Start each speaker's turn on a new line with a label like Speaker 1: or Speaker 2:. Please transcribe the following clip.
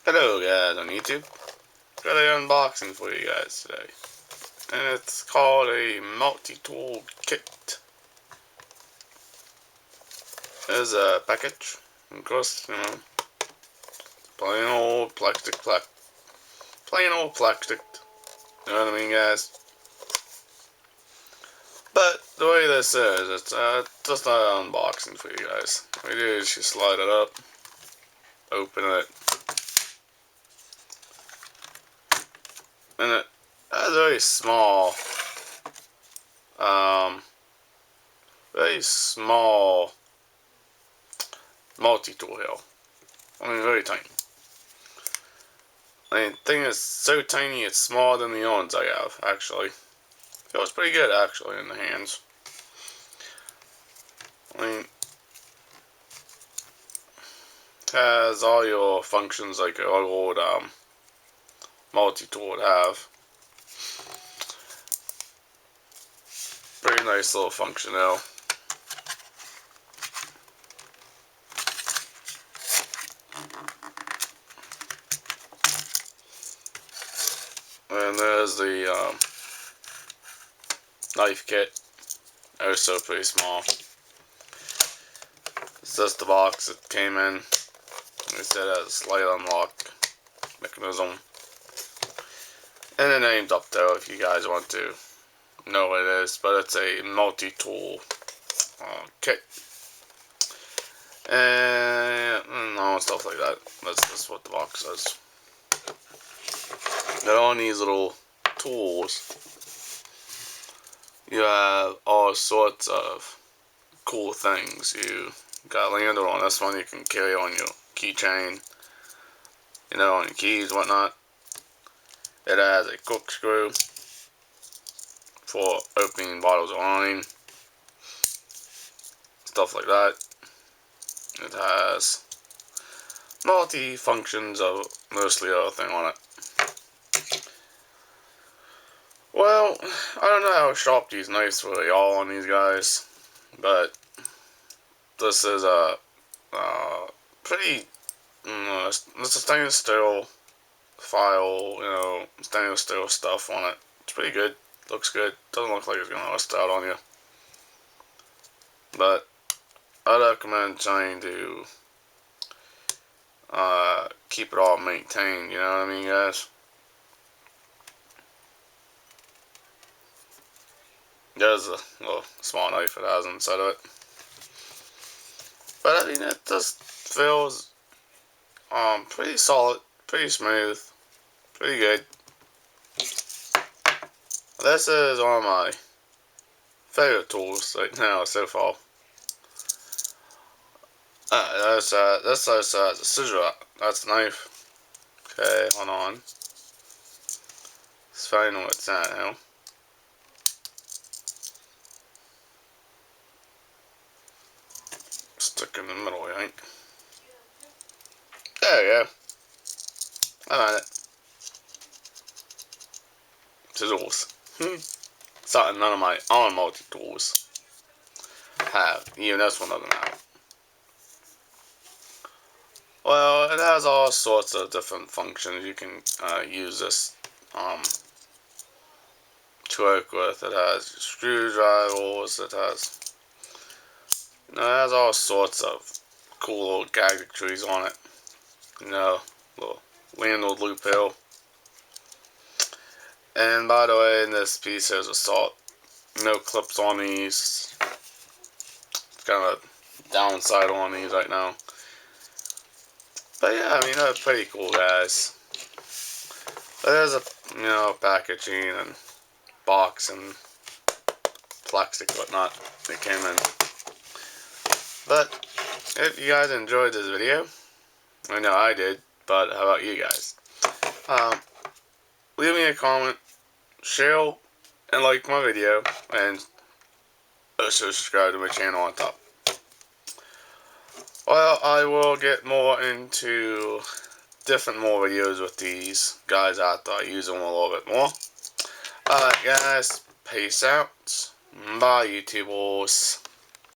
Speaker 1: Hello guys on YouTube. Got an unboxing for you guys today. And it's called a multi-tool kit. There's a package. Of course, plain old plastic. Plain old plastic. You know what I mean, guys? But the way this is, it's just an unboxing for you guys. What you do is you slide it up, open it, and it has a very small multi-tool here. I mean, very tiny. I mean, the thing is so tiny it's smaller than the ones I have, actually. Feels pretty good, actually, in the hands. I mean, it has all your functions like an old multi-tool would have. Pretty nice little function though. And there's the knife kit. Also pretty small. It's just the box it came in. It said it has a slight unlock mechanism. And the name's up there if you guys want to know what it is. But it's a multi-tool kit. And all stuff like that. That's just what the box says. And on these little tools, you have all sorts of cool things. You got a lander on this one you can carry on your keychain, on your keys and whatnot. It has a corkscrew for opening bottles of wine, stuff like that. It has multi-functions of mostly everything on it. Well, I don't know how sharp these knives really are on these guys, but this is a pretty, it's a stainless steel file, stainless steel stuff on it. It's pretty good, looks good, doesn't look like it's going to rust out on you. But I recommend trying to keep it all maintained, you know what I mean, guys? There's a little small knife it has inside of it. But I mean, it just feels pretty solid, pretty smooth, pretty good. This is one of my favorite tools right now so far. This has a scissor. That's a knife. Okay, hold on. Let's find out what's that now. Stick in the middle, I think. There you go. I found it. Scissors. Something none of my other multi-tools have. Even this one doesn't have. Well, it has all sorts of different functions you can use this to work with. It has screwdrivers. It has all sorts of cool little gadgetries on it. Little landlord loop here. And by the way, in this piece there's a salt. No clips on these. It's kind of a downside on these right now. But yeah, I mean, they're pretty cool, guys. But there's a, packaging and box and plastic whatnot that came in. But if you guys enjoyed this video, I know I did, but how about you guys? Leave me a comment, share, and like my video, and also subscribe to my channel on top. Well, I will get more into more videos with these guys after I use them a little bit more. Alright guys, peace out. Bye YouTubers.